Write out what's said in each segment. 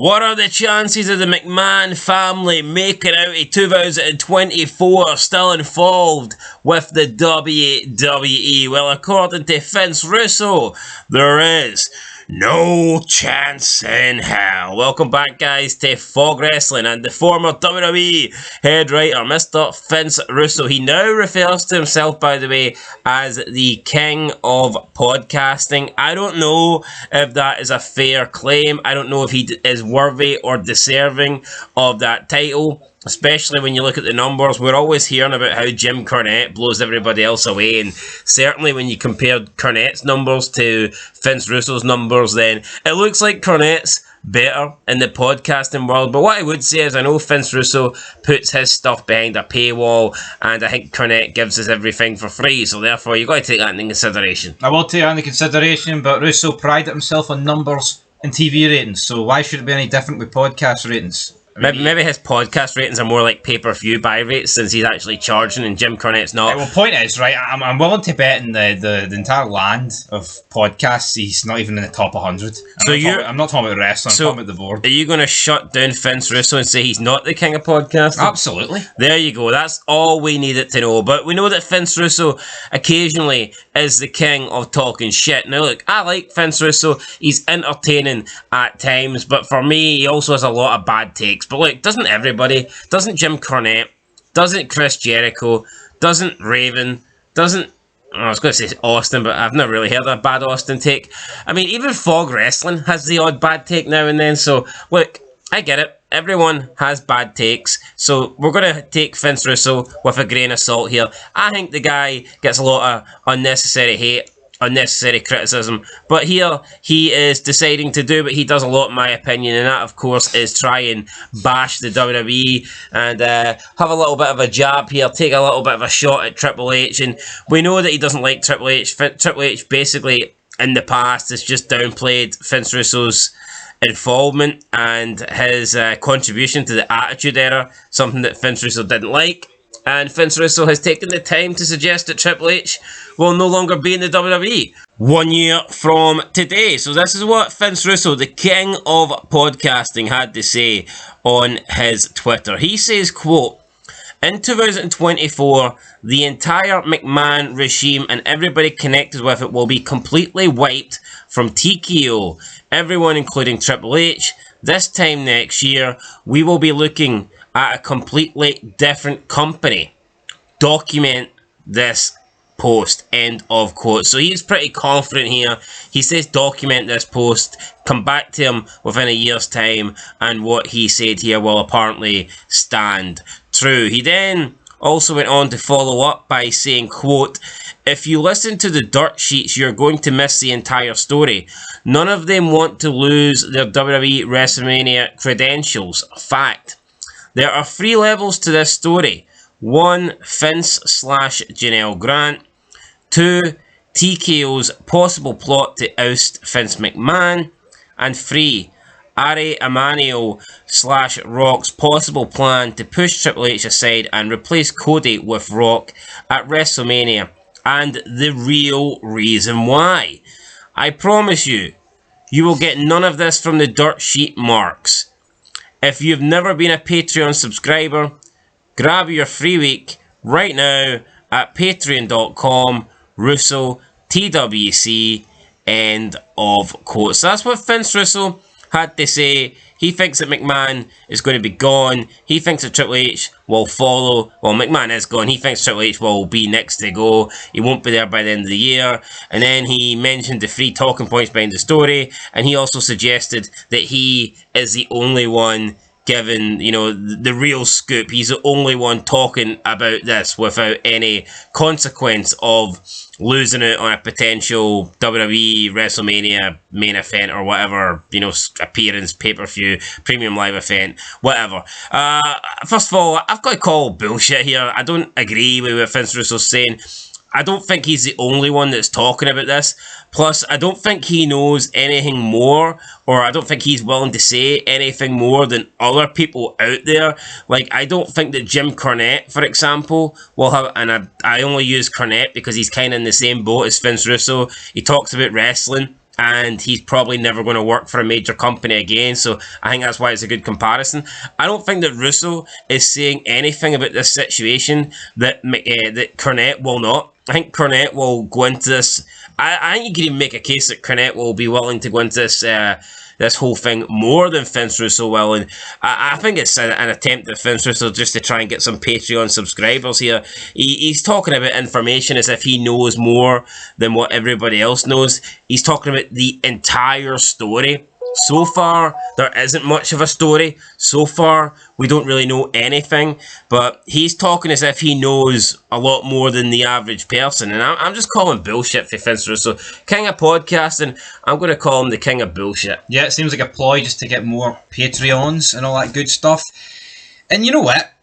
What are the chances of the McMahon family making out a 2024 still involved with the WWE? Well, according to Vince Russo, there is no chance in hell. Welcome back, guys, to Fog Wrestling, and the former WWE head writer, Mr. Vince Russo. He now refers to himself, by the way, as the king of podcasting. I don't know if that is a fair claim. I don't know if he is worthy or deserving of that title, especially when you look at the numbers. We're always hearing about how Jim Cornette blows everybody else away, and certainly when you compare Cornette's numbers to Vince Russo's numbers, then it looks like Cornette's better in the podcasting world. But what I would say is, I know Vince Russo puts his stuff behind a paywall, and I think Cornette gives us everything for free, so therefore you've got to take that into consideration. I will take that into consideration, but Russo prided himself on numbers and TV ratings, so why should it be any different with podcast ratings? Maybe his podcast ratings are more like pay-per-view buy rates, since he's actually charging and Jim Cornette's not. Well, point is, right, I'm willing to bet in the entire land of podcasts he's not even in the top 100. I'm not talking about wrestling, I'm talking about the board. Are you going to shut down Vince Russo and say he's not the king of podcasting? Absolutely. There you go, that's all we needed to know. But we know that Vince Russo occasionally is the king of talking shit. Now look, I like Vince Russo, he's entertaining at times, but for me, he also has a lot of bad takes. But look, doesn't everybody? Doesn't Jim Cornette? Doesn't Chris Jericho? Doesn't Raven? Doesn't... I was going to say Austin, but I've never really heard a bad Austin take. I mean, even Fog Wrestling has the odd bad take now and then. So, look, I get it. Everyone has bad takes. So, we're going to take Vince Russo with a grain of salt here. I think the guy gets a lot of unnecessary hate, unnecessary criticism, but here he is deciding to do what he does a lot, in my opinion, and that of course is try and bash the WWE and have a little bit of a jab here, take a little bit of a shot at Triple H. And we know that he doesn't like Triple H. Triple H basically in the past has just downplayed Vince Russo's involvement and his contribution to the Attitude Era, something that Vince Russo didn't like. And Vince Russo has taken the time to suggest that Triple H will no longer be in the WWE 1 year from today. So this is what Vince Russo, the king of podcasting, had to say on his Twitter. He says, quote, "In 2024, the entire McMahon regime and everybody connected with it will be completely wiped from TKO. Everyone, including Triple H. This time next year, we will be looking at a completely different company. Document this post." End of quote. So he's pretty confident here. He says document this post, come back to him within a year's time, and what he said here will apparently stand true. He then also went on to follow up by saying, quote, "If you listen to the dirt sheets, you're going to miss the entire story. None of them want to lose their WWE WrestleMania credentials. Fact. There are 3 levels to this story. 1, Vince/Janelle Grant. 2, TKO's possible plot to oust Vince McMahon. And 3, Ari Emanuel/Rock's possible plan to push Triple H aside and replace Cody with Rock at WrestleMania, and the real reason why. I promise you, you will get none of this from the dirt sheet marks. If you've never been a Patreon subscriber, grab your free week right now at patreon.com, Russo, TWC, end of quote." So that's what Vince Russo had to say. He thinks that McMahon is going to be gone. He thinks that Triple H will follow. Well, McMahon is gone. He thinks Triple H will be next to go. He won't be there by the end of the year. And then he mentioned the 3 talking points behind the story. And he also suggested that he is the only one given, you know, the real scoop. He's the only one talking about this without any consequence of losing it on a potential WWE WrestleMania main event or whatever, you know, appearance, pay-per-view, premium live event, whatever. First of all, I've got to call bullshit here. I don't agree with what Vince Russo's saying. I don't think he's the only one that's talking about this. Plus, I don't think he knows anything more, or I don't think he's willing to say anything more than other people out there. Like, I don't think that Jim Cornette, for example, will have, and I only use Cornette because he's kind of in the same boat as Vince Russo. He talks about wrestling and he's probably never going to work for a major company again. So I think that's why it's a good comparison. I don't think that Russo is saying anything about this situation that that Cornette will not. I think Cornette will go into this. I think you can even make a case that Cornette will be willing to go into this this whole thing more than Vince Russo will, and I think it's an attempt at Vince Russo just to try and get some Patreon subscribers here. He's talking about information as if he knows more than what everybody else knows. He's talking about the entire story. So far, there isn't much of a story. So far, we don't really know anything. But he's talking as if he knows a lot more than the average person. And I'm just calling bullshit for Vince Russo. King of podcasting, I'm going to call him the king of bullshit. Yeah, it seems like a ploy just to get more Patreons and all that good stuff. And you know what?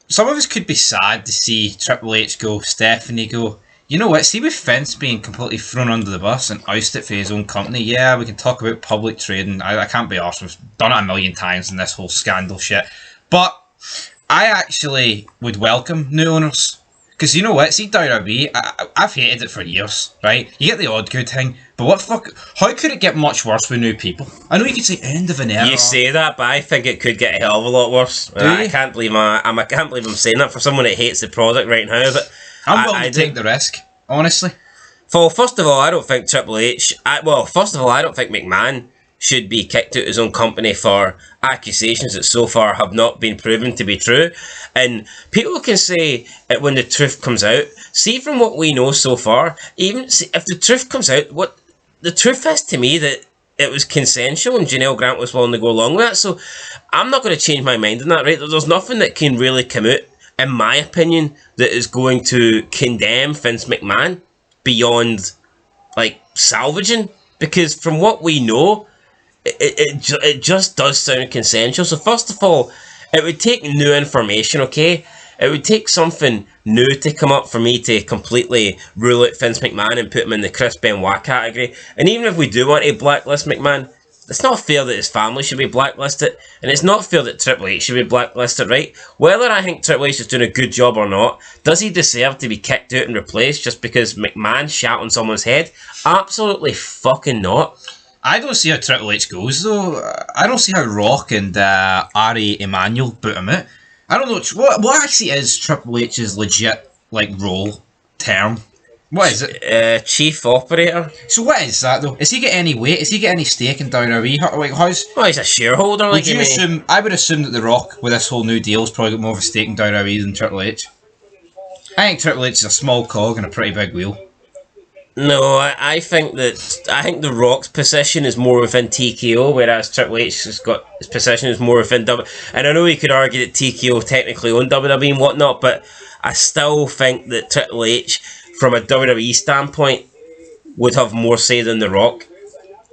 Some of us could be sad to see Triple H go, Stephanie go. You know what? See, with Vince being completely thrown under the bus and ousted for his own company, yeah, we can talk about public trading. I can't be arsed. We've done it a million times in this whole scandal shit. But I actually would welcome new owners. Because you know what? See, WWE, I've hated it for years, right? You get the odd good thing, but what the fuck? How could it get much worse with new people? I know you could say end of an era. You say that, but I think it could get a hell of a lot worse. I can't believe I can't believe I'm saying that for someone that hates the product right now, but I'm willing to take the risk, honestly. Well, first of all, I don't think Triple H... I don't think McMahon should be kicked out of his own company for accusations that so far have not been proven to be true. And people can say it when the truth comes out. See, from what we know so far, even if the truth comes out, what the truth is to me that it was consensual and Janelle Grant was willing to go along with that. So I'm not going to change my mind on that, right? There's nothing that can really come out, in my opinion, that is going to condemn Vince McMahon beyond, like, salvaging. Because from what we know, it just does sound consensual. So first of all, it would take new information, okay? It would take something new to come up for me to completely rule out Vince McMahon and put him in the Chris Benoit category. And even if we do want to blacklist McMahon, it's not fair that his family should be blacklisted, and it's not fair that Triple H should be blacklisted, right? Whether I think Triple H is doing a good job or not, does he deserve to be kicked out and replaced just because McMahon shat on someone's head? Absolutely fucking not. I don't see how Triple H goes, though. I don't see how Rock and Ari Emanuel boot him out. I don't know what actually is Triple H's legit role term. What is it? Chief operator. So what is that though? Is he get any weight? Is he get any stake in WWE? Well, he's a shareholder. Would you assume? I would assume that The Rock, with this whole new deal, has probably got more of a stake in WWE than Triple H. I think Triple H is a small cog in a pretty big wheel. No, I think The Rock's position is more within TKO, whereas Triple H has got his position is more within WWE. And I know you could argue that TKO technically owned WWE and whatnot, but I still think that Triple H, from a WWE standpoint, would have more say than The Rock.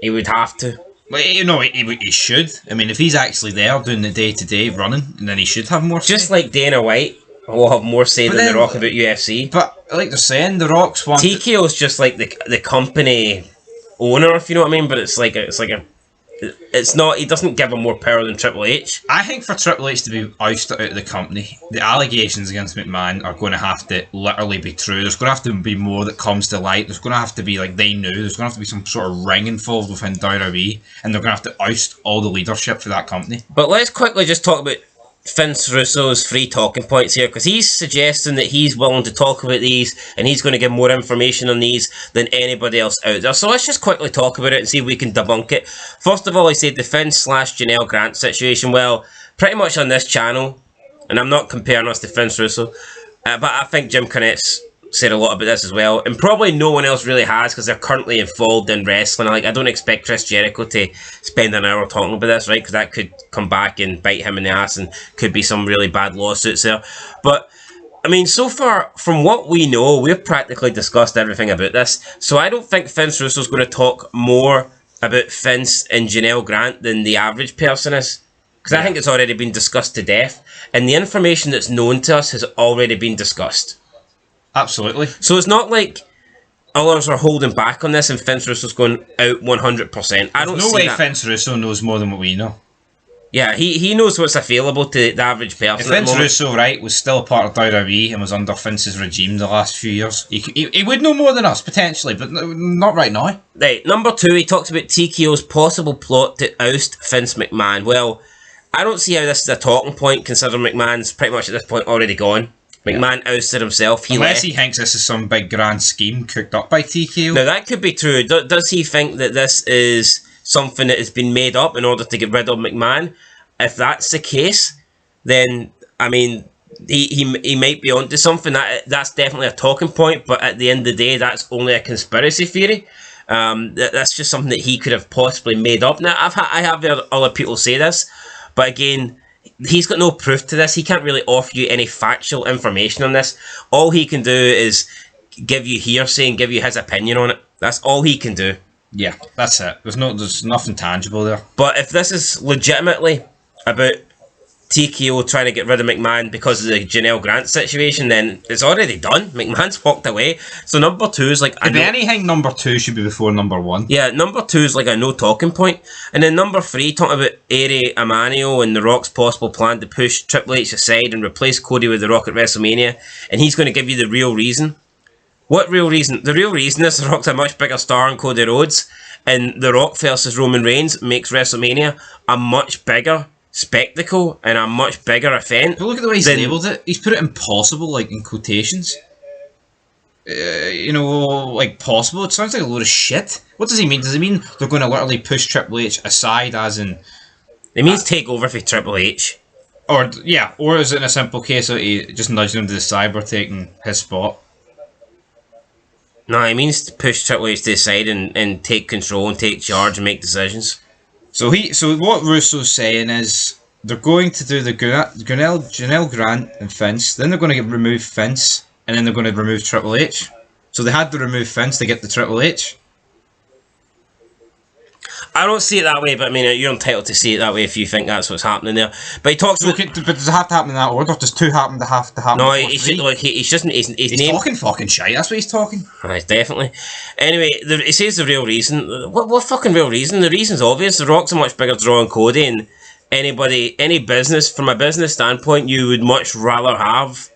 He would have to. Well, he should. I mean, if he's actually there doing the day-to-day running, then he should have more say. Just like Dana White will have more say than The Rock about UFC. But like they're saying, The Rock's one. TKO is just like the company owner, if you know what I mean. But it's not. He doesn't give him more power than Triple H. I think for Triple H to be ousted out of the company, the allegations against McMahon are going to have to literally be true. There's going to have to be more that comes to light. There's going to have to be they knew. There's going to have to be some sort of ring involved within WWE, and they're going to have to oust all the leadership for that company. But let's quickly just talk about Vince Russo's free talking points here, because he's suggesting that he's willing to talk about these and he's going to give more information on these than anybody else out there. So let's just quickly talk about it and see if we can debunk it. First of all, he said the Vince/Janelle Grant situation. Well, pretty much on this channel, and I'm not comparing us to Vince Russo, but I think Jim Cornette's said a lot about this as well, and probably no one else really has, because they're currently involved in wrestling. I don't expect Chris Jericho to spend an hour talking about this, right? Because that could come back and bite him in the ass, and could be some really bad lawsuits there. But I mean, so far from what we know, we've practically discussed everything about this. So I don't think Vince Russo's going to talk more about Vince and Janelle Grant than the average person is, because I think it's already been discussed to death, and the information that's known to us has already been discussed. Absolutely. So it's not like others are holding back on this and Vince Russo's going out 100%. I don't see that. No way Vince Russo knows more than what we know. Yeah, he knows what's available to the average person. If Vince Russo, right, was still a part of WWE and was under Vince's regime the last few years, he would know more than us, potentially, but not right now. Right, number 2, he talks about TKO's possible plot to oust Vince McMahon. Well, I don't see how this is a talking point, considering McMahon's pretty much at this point already gone. McMahon ousted himself. Unless he thinks this is some big grand scheme cooked up by TKO. Now, that could be true. Does he think that this is something that has been made up in order to get rid of McMahon? If that's the case, then, I mean, he might be onto something. That's definitely a talking point, but at the end of the day, that's only a conspiracy theory. That's just something that he could have possibly made up. Now, I have heard other people say this, but again, he's got no proof to this. He can't really offer you any factual information on this. All he can do is give you hearsay and give you his opinion on it. That's all he can do. Yeah, that's it. There's nothing tangible there. But if this is legitimately about TKO trying to get rid of McMahon because of the Janelle Grant situation, then it's already done. McMahon's walked away. So number 2 is like... If anything, number 2 should be before number 1. Yeah, number 2 is like a no talking point. And then number 3, talking about Ari Emanuel and The Rock's possible plan to push Triple H aside and replace Cody with The Rock at WrestleMania. And he's going to give you the real reason. What real reason? The real reason is The Rock's a much bigger star than Cody Rhodes. And The Rock versus Roman Reigns makes WrestleMania a much bigger spectacle and a much bigger event. But look at the way he's labelled it. He's put it impossible, like, in quotations. Like, possible. It sounds like a load of shit. What does he mean? Does he mean they're going to literally push Triple H aside, as in... It means take over for Triple H. Or is it in a simple case of he just nudging him to the side by taking his spot? No, it means to push Triple H to the side and take control and take charge and make decisions. So what Russo's saying is they're going to do the Janelle Grant and Vince, then they're going to remove Vince, and then they're going to remove Triple H. So they had to remove Vince to get the Triple H. I don't see it that way, but I mean, you're entitled to see it that way if you think that's what's happening there. But he talks about... But does it have to happen in that order? Does 2 have to happen? No, he's talking fucking shite, that's what he's talking. Right, definitely. Anyway, he says the real reason. What fucking real reason? The reason's obvious. The Rock's a much bigger draw than Cody, and any business, from a business standpoint, you would much rather have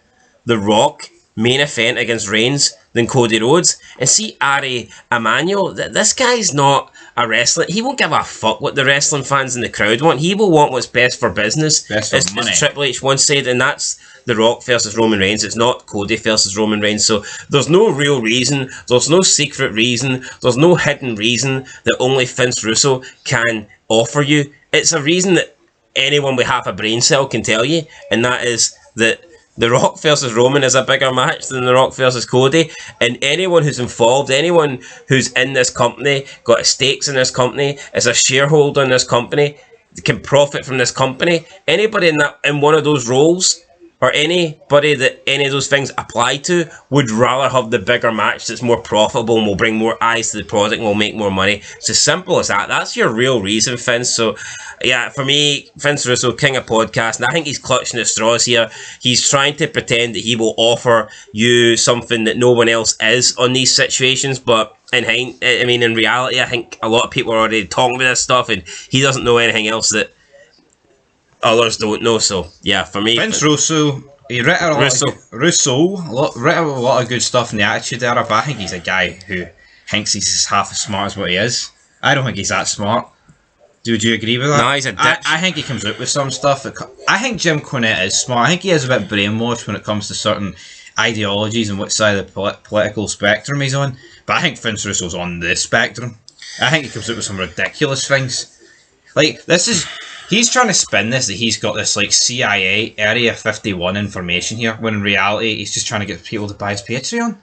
The Rock main event against Reigns than Cody Rhodes. And see Ari Emanuel, this guy's not a wrestler. He won't give a fuck what the wrestling fans in the crowd want. He will want what's best for business. Best for money. As Triple H once said, and that's The Rock versus Roman Reigns. It's not Cody versus Roman Reigns. So there's no real reason. There's no secret reason. There's no hidden reason that only Vince Russo can offer you. It's a reason that anyone with half a brain cell can tell you, and that is that The Rock versus Roman is a bigger match than The Rock versus Cody, and anyone who's involved, anyone who's in this company, got stakes in this company, is a shareholder in this company, can profit from this company, anybody in one of those roles, or anybody that any of those things apply to, would rather have the bigger match that's more profitable and will bring more eyes to the product and will make more money. It's as simple as that. That's your real reason, Vince. So, yeah, for me, Vince Russo, king of podcast, and I think he's clutching at straws here. He's trying to pretend that he will offer you something that no one else is on these situations, but in reality, I think a lot of people are already talking about this stuff, and he doesn't know anything else that others don't know. So yeah, for me, Vince Russo, he wrote a lot of good stuff in the Attitude Era, but I think he's a guy who thinks he's half as smart as what he is. I don't think he's that smart. Would you agree with that? No, he's a ditch. I think he comes out with some stuff. I think Jim Cornette is smart. I think he is a bit brainwashed when it comes to certain ideologies and which side of the political spectrum he's on. But I think Vince Russo's on the spectrum. I think he comes out with some ridiculous things. Like, he's trying to spin this that he's got this, like, CIA Area 51 information here, when in reality he's just trying to get people to buy his Patreon.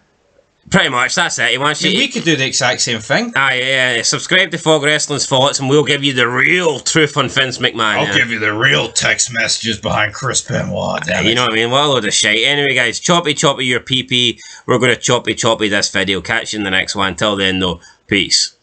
Pretty much, that's it. He wants you. We could do the exact same thing. Yeah. Subscribe to Fog Wrestling's Thoughts, and we'll give you the real truth on Vince McMahon. I'll give you the real text messages behind Chris Benoit. You know what I mean? What a load of shite. Anyway, guys, choppy your PP. We're going to choppy this video. Catch you in the next one. Till then, though, peace.